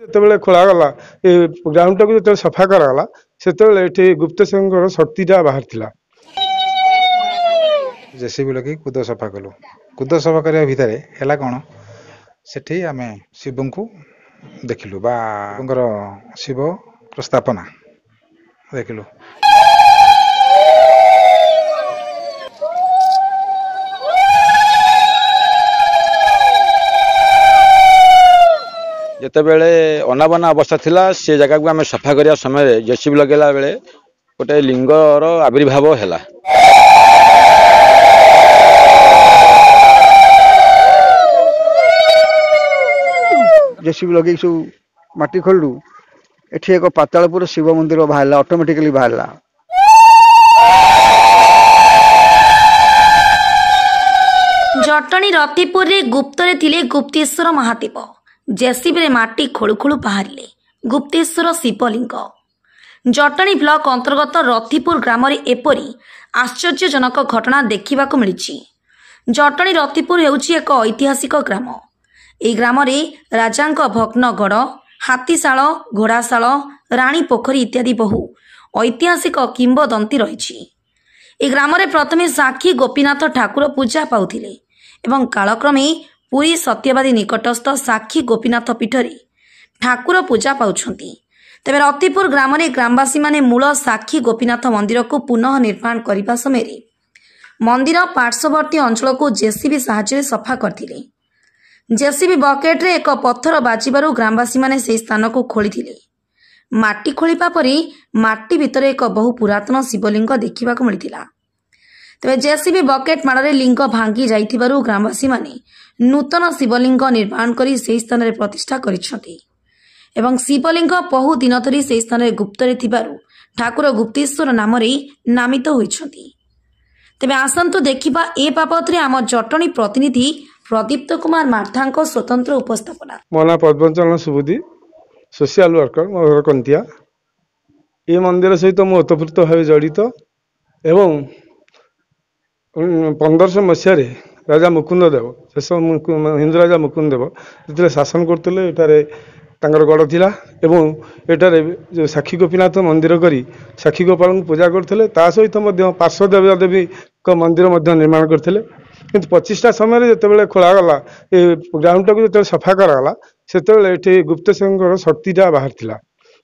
ଯେତେବେଳେ ଖୋଳାଗଲା ଏ ଗ୍ରାଉଣ୍ଡଟାକୁ ଯେତେବେଳେ ସଫା କରାଗଲା ସେତେବେଳେ ଏଠି ଗୁପ୍ତେଶ୍ୱରଙ୍କର ଶକ୍ତିଟା ବାହାରିଥିଲା। जेसीबी लगे कुद सफा कलु कुद सफा करने भितर है कौन सेठी आम शिव को देखिलु बा शिव स्थापना देखिलु। जितेबले अनाबना अवस्था थिला से जगह को आम सफा करने समय जेसीबी लगेला बेले गोटे लिंगर आविर्भाव है। जेसीबी लगे सब माटी खोलू एठी एक पातालपुर शिव मंदिर बाहर ऑटोमेटिकली बाहर। जटणी रतिपुर रे गुप्तरे थिले गुप्तेश्वर महादेव। जेसीबी माटी खोलु खोलु बाहरिले गुप्तेश्वर शिवलिंग। जटणी ब्लॉक अंतर्गत रतिपुर ग्राम एपरी आश्चर्यजनक घटना देखा मिली। जटणी रतिपुर हेउछि एक ऐतिहासिक ग्राम। এই গ্রামে রাজাঙ্ক ভগ্নগড়, হাতীশাল, ঘোড়াশাল, রানী পোখরী ইত্যাদি বহু ঐতিহাসিক কিংবদন্তি রয়েছে। এই গ্রামে প্রথমে সাক্ষী গোপীনাথ ঠাকুর পূজা পাউଥିଲେ এবং কালক্রমে পুরী সত্যবাদী নিকটস্থ সাক্ষী গোপীনাথ পীঠরে ঠাকুর পূজা পাউଛନ୍ତି। তবে রতিপুর গ্রামে গ্রামবাসী মানে মূল সাক্ষী গোপীনাথ মন্দিরକୁ পুনঃ ନିର୍ମାଣ କରିବା ସମୟରେ ମନ୍ଦିର ପାର୍ଶ୍ୱବର୍ତ୍ତୀ ଅଞ୍ଚଳକୁ ଜେସିବି ସାହାଯ୍ୟରେ ସଫା କରିଥିଲେ। जेसीबी बकेट रे एक पत्थर बाजिबारु ग्रामवासी माने से स्थान को खोली माटी खोलिबा परी माटी भितर एक बहु पुरातन शिवलिंग देखा मिलता। तेज जेसीबी बकेट माड़े लिंग भांगी जाइथिबारु ग्रामवासी माने नूतन शिवलिंग निर्माण करी से स्थान रे प्रतिष्ठा करिसेंती एवं शिवलिंग बहु दिन धरी से स्थान रे गुप्तरे थिबारु ठाकुर गुप्तेश्वर नाम रे नामित होइछंती। तेबे आसंतु देखिबा ए बाबत रे आम जटणी प्रतिनिधि प्रदीप्त कुमार मार्था स्वतंत्र उपस्थापना। मो ना पद्मचरण सुबुद्धि सोशल वर्कर मो घर कंतिया। ये मंदिर सहित मु ओतप्रोत भाव जड़ित एवं 1500 मसीह राजा मुकुंद देव शेष हिंदू राजा मुकुंद देव जो शासन करते गढ़ थिला एवं एटारे जो साक्षी गोपीनाथ मंदिर करी साक्षी गोपाल पूजा करते सहित पार्श्व देवी देवी मंदिर निर्माण करते। किंतु 25टा समय जो खोलागला ये ग्राउंडटाକୁ जो सफा करागला से गुप्तेश्वर शक्तिटा बाहर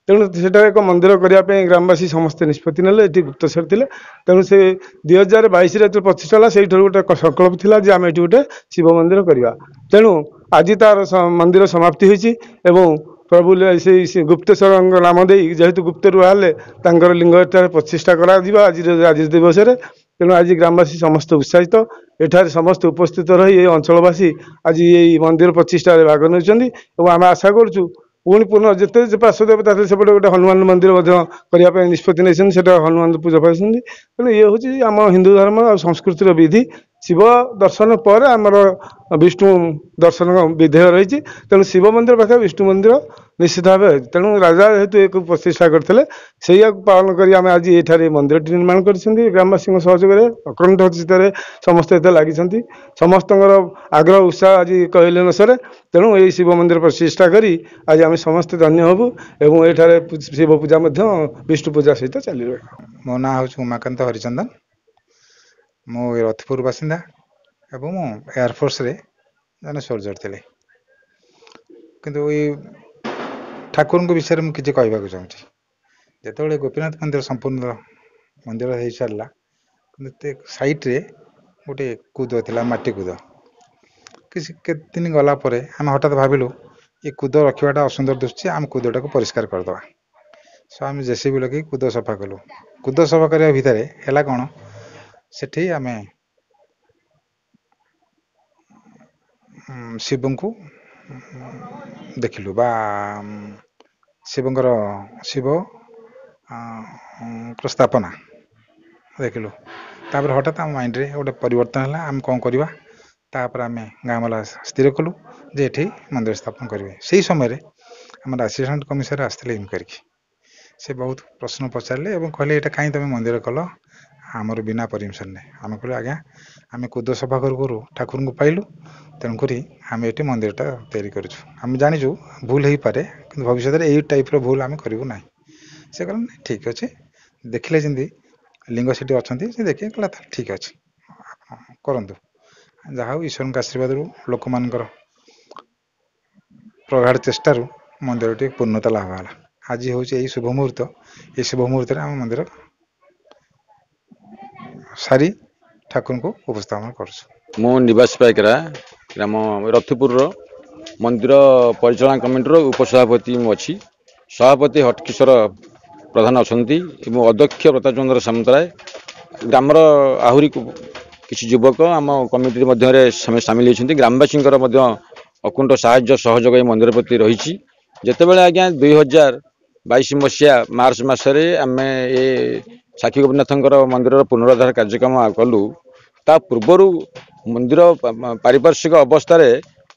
तेणु से एक मंदिर करने ग्रामवासी समस्ते निष्पत्ति नेले। गुप्तेश्वर थे तेणु से 2022 जो प्रतिष्ठा है से गोटे संकल्प था जे आम ये गोटे शिव मंदिर करवा। तेणु आज तार मंदिर समाप्ति होती प्रभु से गुप्तेश्वर नाम दे जेहेतु गुप्तर बाहर लिंग प्रतिष्ठा करा आज दिवस। तेणु आज ग्रामवासी समस्त उत्साहित एठार समस्त उपस्थित रही ये अंचलवासी आज ये मंदिर प्रतिष्ठा भाग नहीं आम आशा करूँ पुणी पुनः जिते पार्श्वदेवता सेपटे गोटे हनुमान मंदिर करने निष्पत्ति नहीं हनुमान पूजा पाई। तेणु ये हूँ आम हिंदू धर्म और संस्कृतिर विधि शिव दर्शन पर आमर विष्णु दर्शन विधेय रही। तेणु शिव मंदिर पाखे विष्णु मंदिर निश्चित भाव। तेणु राजा जेहेतु एक प्रतिष्ठा करते से पालन कर आज ये मंदिर निर्माण कर ग्रामवासी सहयोग अकंठ चित्त समस्त लगी समस्त आग्रह उत्साह आज कहले न सर। तेणु ये शिव मंदिर प्रतिष्ठा करी आज आम समस्त धन्य हबू एवं ये शिव पूजा विष्णु पूजा सहित चली रहा। मो ना हूँ उमाकांत हरिचंदन मो रथपुर बासिंदा एवं एयरफोर्स रे जन सोल्जर थे। किंतु ये ठाकुर विषय में किसी कहवाक चाहूँगी जिते गोपीनाथ मंदिर संपूर्ण मंदिर हो सारा साइट रे गोटे कूद था माटी कूद किसी दिन गला आम हठात भाविलु ये कूद रखाटा असुंदर दुष्टि आम कूदटा को परिष्कार करदे। सो आम जेसीबी लगे कूद सफा कलु कूद सफा करने भितर है कौन सेठी आम शिव को देखिलु बा शिव स्थापना देखिलु। तापर हठात आम माइंड रे गोटे परिवर्तन है आम कौन करवा तापर आम गाँव वाला स्थिर कलु जे ये मंदिर स्थापन करेंगे। से समय आम असिस्टेंट कमिश्नर आसते इनक्वारी से बहुत प्रश्न पचारे और कहले ये कहीं तुम मंदिर कल ଆମର ବିନା परमिशन ने आम कहलु आज्ञा आम कुद सफा करू करू ठाकुर को पाइलु तेणुक आम ये मंदिरटा तैयारी करूँ आम जाचु भूल हो पारे कि भविष्य में यही टाइप भूल आम करूँ ना से कहला ठीक अच्छे देखिले जमी लिंग से अच्छा से देखिए कहला ठीक अच्छे करूँ जहा ईश्वर के आशीर्वाद लोक मान प्रगाढ़ चेष्टार मंदिर टी पूर्णता लाभ है आज हूँ यही शुभ मुहूर्त ये शुभ मुहूर्त आम मंदिर सारी ठाकुर को उपस्थापन कर मु निवास पाइकरा ग्राम रथिपुर मंदिर परिचालना कमिटीर उपसभापति अच्छी सभापति हटकिशोर प्रधान अच्छा अध्यक्ष प्रतापचंद्र सामंतराय ग्रामर आहरी किसी युवक आम कमिटी मध्य सामिल होती ग्रामवासी अकुंठ साहाय्य सहयोग ये मंदिर प्रति रही जितेबाला आज्ञा 2022 मसीहा मार्च मसरे आम ये साक्षी गोपीनाथ मंदिर पुनरुद्धार कार्यक्रम कलु ता पूर्वर मंदिर पारिपार्श्विक अवस्था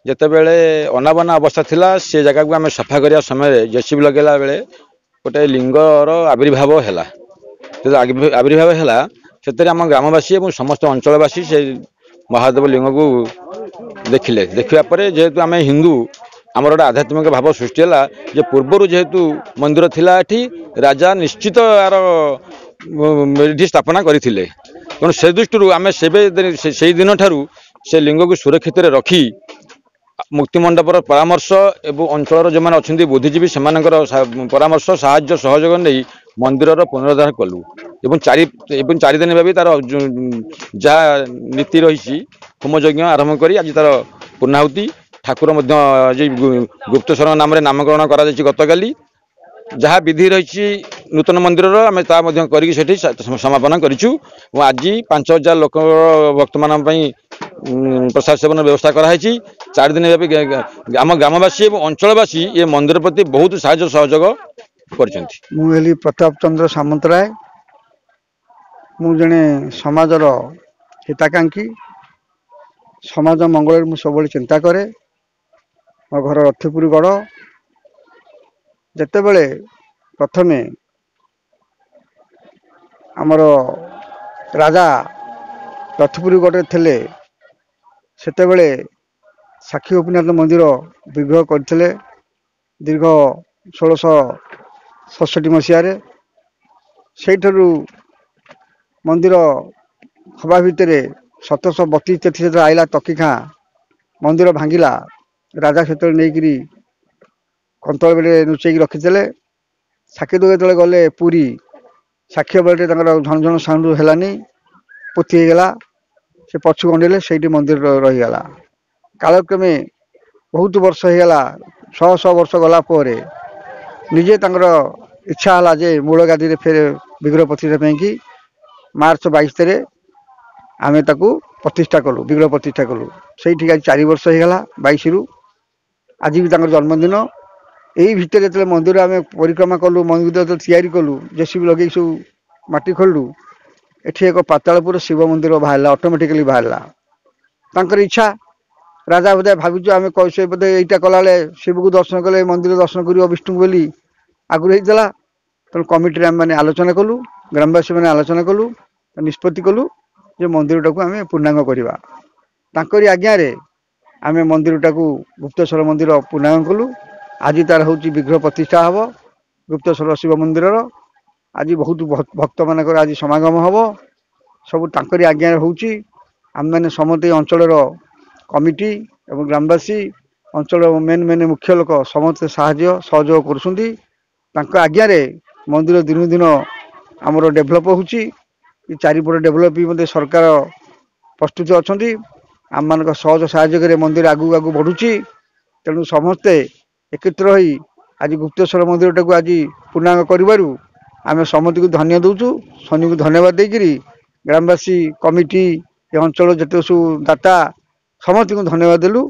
जितेबाला अनाबना अवस्था थिला से जगह को आम सफा करने समय जेसीबी लगेला बेले गोटे लिंगर आविर्भाव है आविर्भाव है से आम ग्रामवासी और समस्त अंचलवासी से महादेव लिंग को देखिले देखा जेहेतु आम हिंदू आमर गोटे आध्यात्मिक भाव सृष्टि है पूर्वर जेहेतु मंदिर थिला एठी राजा निश्चित यार स्थापना करते तेणु से दृष्टि आम से दिन ठारू से लिंग को सुरक्षित रखी मुक्तिमंडपर परामर्श एवं अंचल जो मैंने अच्छा बुद्धिजीवी से परामर्श साहाय्य सहयोग नहीं मंदिर पुनरुद्धार कलु एवं चारि दिन भी तार जहाँ नीति रही होमयज्ञ आरंभ कर आज तार पूर्णाहुति ठाकुर गुप्तेश्वर नाम नामकरण कर गतकाली जहाँ विधि रही नूतन मंदिर आम समापन करूँ आज 5000 लोक भक्त मान प्रसाद सेवन व्यवस्था कराई 4 दिन व्यापी आम ग्रामवासी और अंचलवासी ये मंदिर प्रति बहुत साहाय्य सहयोग कर प्रताप चंद्र सामंतराय मु जने समाजर हिताकांक्षी समाज मंगल मु सब चिंता करे मो घर रथिपुर गढ़ जितेबले प्रथमे आमर राजा रथिपुर गढ़ थे सेतेबले साक्षी गोपीनाथ मंदिर विग्रह करते दीर्घ 1667 मसीह से मंदिर हवा भितर 1732 आईला तकिखा मंदिर भांगिला राजा से नहीं कंतल बेले लुचेक रखीदे साक्षी जो गले पुरी साक्ष्य बेले झनझन साउंड है पोती होगला से पछू अंडेले से मंदिर रहीगला कालक्रमे बहुत वर्ष होगला 100 वर्ष गलापर निजे इच्छा है जे मूल गादी फेर विग्रह प्रतिष्ठा कि मार्च 22 आम प्रतिष्ठा कलु विग्रह प्रतिष्ठा कलु से आज 4 वर्ष होगला 22 रु आज भी जन्मदिन यही भितर जो मंदिर आम परिक्रमा कलु मंदिर जो तैयारी कलु जेसीबी लगे सब माटी खोलु एठी एक पातालपुर शिव मंदिर बाहर ऑटोमेटिकली बाहर इच्छा राजा बोधे भावुँ आम कैसे बोधे यहीटा कला शिव को दर्शन कले मंदिर दर्शन कर विष्णु बोली आगुरी होता तेणु कमिटी आम मैंने आलोचना कलु ग्रामवासी मैंने आलोचना कलु निष्पत्ति कलु जे मंदिर टाक आम पूर्णांग करवा तांकरी आज्ञा आम मंदिर टाक गुप्तेश्वर मंदिर पूर्णांग कलु आज तार हूँ विग्रह प्रतिष्ठा हम गुप्तेश्वर शिव मंदिर आज बहुत भक्त मान आज समागम हम सब तांकरी आज्ञा हूँ आम मैंने समस्त अंचल कमिटी एवं ग्रामवासी अंचल मेन मेन मुख्य लोक समस्त साहाय्य सहयोग कर आज्ञा मंदिर दिन दिन आमर डेभलप हो चारिपट डेभलप भी सरकार प्रस्तुत अच्छा आम मान सहज साहय मंदिर आगू आगू बढ़ुची तेणु समस्ते एकत्र हो आज गुप्तेश्वर मंदिर टाक आज पूर्णांग करूँ आम समति को धन्य दौचु शनि को धन्यवाद देकर ग्रामवासी कमिटी अंचल जिते सब दाता समस्त को धन्यवाद देलु।